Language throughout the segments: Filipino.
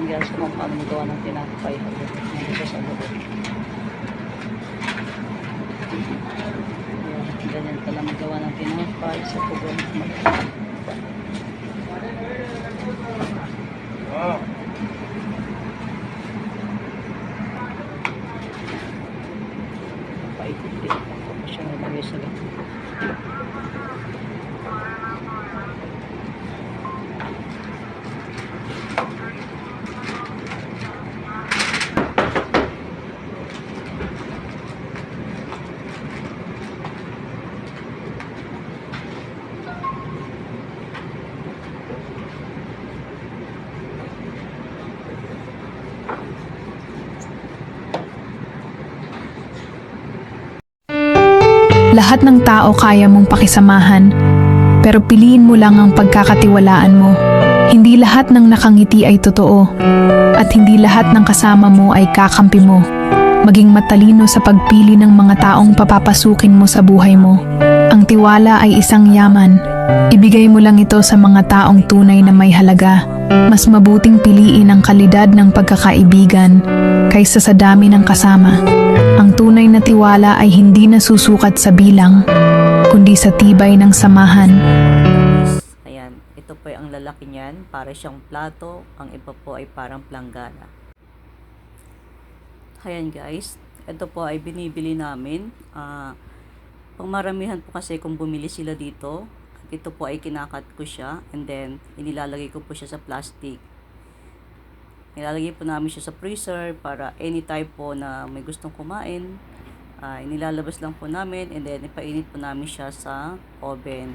guys kung paano magawa ng tinapay. Nandito sa loob. Ayan, ganyan pala magawa ng tinapay sa pugon. Paikot-ikot ako siya nalagay sa loob. Lahat ng tao kaya mong pakisamahan, pero piliin mo lang ang pagkakatiwalaan mo. Hindi lahat ng nakangiti ay totoo, at hindi lahat ng kasama mo ay kakampi mo. Maging matalino sa pagpili ng mga taong papapasukin mo sa buhay mo. Ang tiwala ay isang yaman. Ibigay mo lang ito sa mga taong tunay na may halaga. Mas mabuting piliin ang kalidad ng pagkakaibigan kaysa sa dami ng kasama. Ang tunay na tiwala ay hindi nasusukat sa bilang, kundi sa tibay ng samahan. Ayan, ito po ay ang lalaki niyan, para siyang plato, ang iba po ay parang planggana. Ayan guys, ito po ay binibili namin. Pangmaramihan po kasi kung bumili sila dito, ito po ay kinakat ko siya and then inilalagay ko po siya sa plastic. Nilalagay po namin siya sa freezer para anytime po na may gustong kumain, inilalabas lang po namin and then ipainit po namin siya sa oven.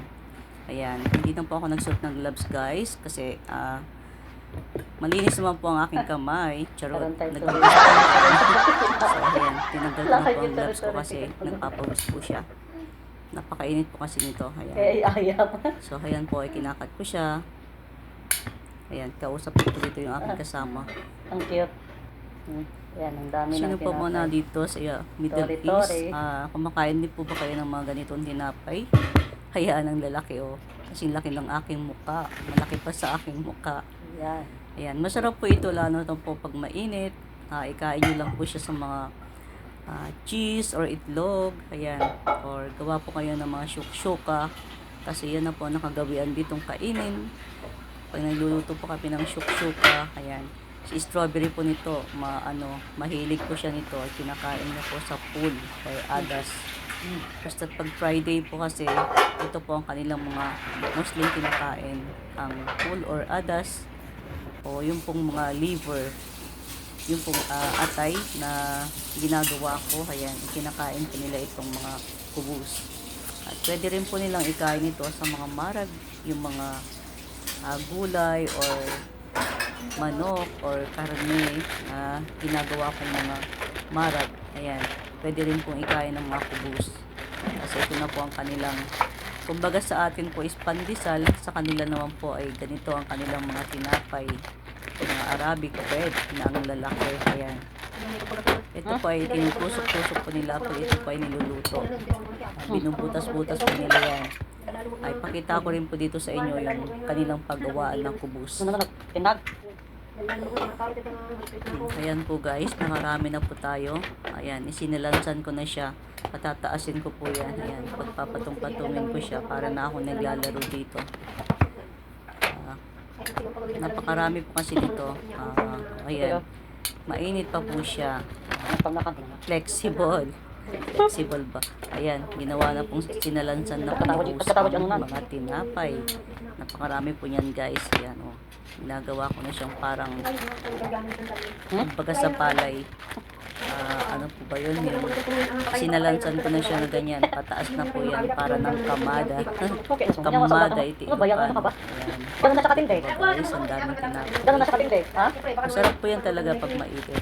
Ayan, hindi na po ako nagsuot ng gloves guys kasi malinis naman po ang aking kamay. Charot, nag-gloves po. So ayan, tinanggal ko na po ang gloves ko kasi nagpapawis po siya. Napakainit po kasi nito. Ayan. So ayan po ay kinakat ko siya. Ayan, kausap ko dito yung aking kasama. Ang cute. Yan, ang dami Sino ng po tinapay. muna dito sa Middle East? Kumakain din po ba kayo ng mga ganitong tinapay? Hayaan ang lalaki kasing laki ng aking muka. Malaki pa sa aking muka. Yan. Ayan, masarap po ito lalo na po pag mainit. Ikain nyo lang po siya sa mga cheese or itlog. Ayan, or gawa po kayo ng mga syuk-syuka. Kasi yan na po nakagawian ditong kainin. Pag nagluluto po kami ng syuk-syuka, ayan, si strawberry po nito, mahilig po siya nito, kinakain niya po sa pool kay Adas. Basta pag Friday po kasi, ito po ang kanilang mga Muslim kinakain, ang pool or Adas, o yung pong mga liver, yung pong atay na ginagawa ko, ayan, kinakain po nila itong mga kubus. At pwede rin po nilang ikain ito sa mga marag, yung mga gulay or manok or karne na ginagawa kong mga marag. Ayan, pwede rin pong ikain ng mga kubus. Kasi ito na po ang kanilang, kumbaga sa atin po is pandesal, sa kanila naman po ay ganito ang kanilang mga tinapay, mga Arabic bread na ang lalaki. Ayan. Ito po ay tinutusok-tusok po nila po, ito po ay niluluto. Binubutas-butas po nila yan. Ay, pakita ko rin po dito sa inyo yung kanilang paggawaan ng kubus. Ayan po guys, nakarami na po tayo. Ayan, isinilansan ko na siya. Patataasin ko po yan. Ayan, pagpapatong-patungin ko siya para na ako naglalaro dito. Napakarami po kasi dito. Ayan, mainit pa po siya. Flexible ba? Ayan, ginawa na pong sinalansan na po ni mga tinapay. Napakarami po yan guys. Ayan, ginagawa ko na siyang parang pagka sa palay. Ano po ba yun? Sinalansan ko na siya na ganyan. Pataas na po yan para ng kamada. Kamada iti ilupan. Ayan. Guys, ang daming tinapay. Masarap po yan talaga pag maitit.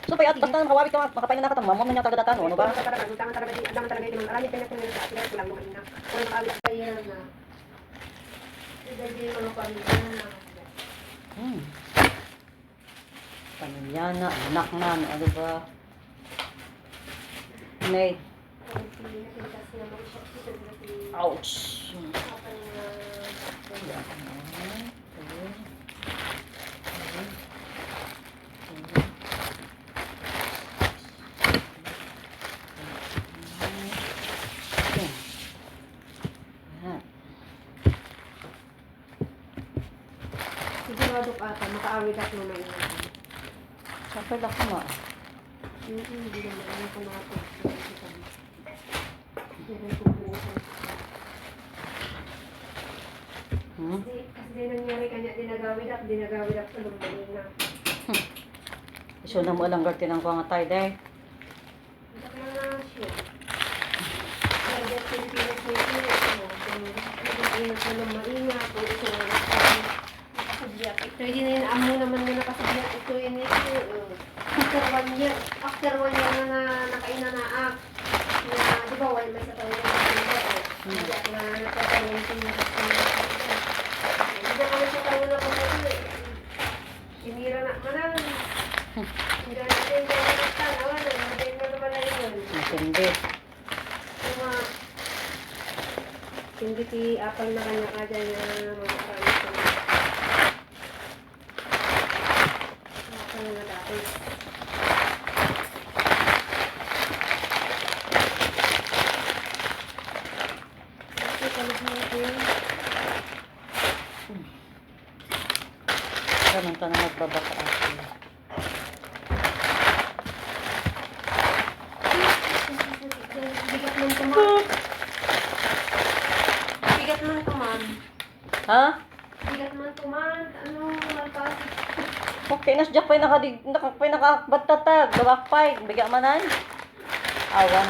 Supaya basta makawawit ka makapain na katang mamam na talaga tatano ano ba? Pamilyana, anak na, ano ba? Nay. Ouch. Sigurado ka ata, makaawit ako na yun. Siyempre lang ko ma. Hindi naman, ano ko natin. Kasi nangyari kanya, dinagawid ako sa lumbalik na. Iso na mo lang gartin ang pangatay day. Hindi ka na siya. Kaya dyan Pilipinas na yun, ingat na ng mainga, kung ito na nakasabyak. Ito hindi na yun, amo naman na nakasabyak. Ito yun ito. After 1 year na nakaina na act. Na, di ba, may sa tayo na nakasabyak. Hindi na nakasabyak yung hindi na kami sa tayo na pagkakas. Hinira na manan. Hindi na natin kaya nakastan. Awan na, natin na naman na yun. Hindi. Kuma, hindi ti apal na kanya ka dyan na mga karami sa mga. Apal na dati. Ito, talag natin. Ganun ka na nagbabaka akin. Bigat man kuman. Bigat man kuman. Ha? Bigat man kuman. Ano, malpas. Okay, nasdyak pa'y nakakbat tatag. Gawakpay. Bigyan manan. Awan.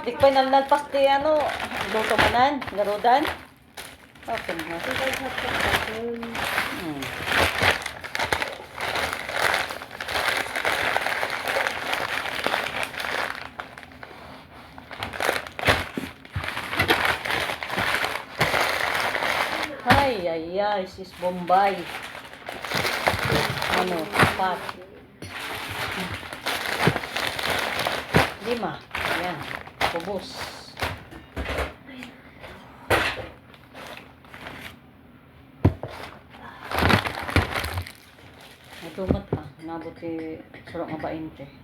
Di pa'y nalpas di ano. Luto manan. Garudan. Okay na. Hmm. Ay, sis Bombay. Ano, pat. 5. Ayan, kubos. Natumat pa. Nabuti sarong nga 20.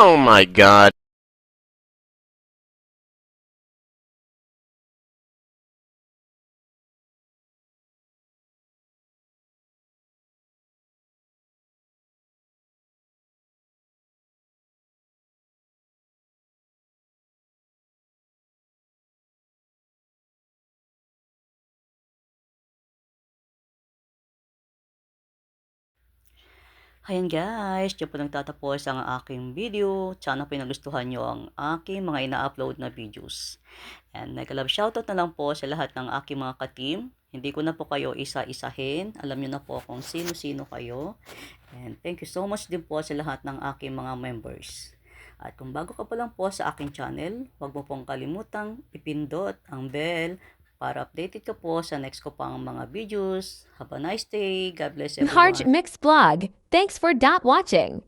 Oh my god. Ayan guys, diyan po nagtatapos ang aking video. Sana po nagustuhan nyo ang aking mga ina-upload na videos. And nag-love shoutout na lang po sa lahat ng aking mga ka-team. Hindi ko na po kayo isa-isahin. Alam nyo na po kung sino-sino kayo. And thank you so much din po sa lahat ng aking mga members. At kung bago ka pa lang po sa aking channel, huwag mo pong kalimutang ipindot ang bell para updated ka po sa next ko pang mga videos. Have a nice day. God bless everyone. Harj Mix Blog. Thanks for watching.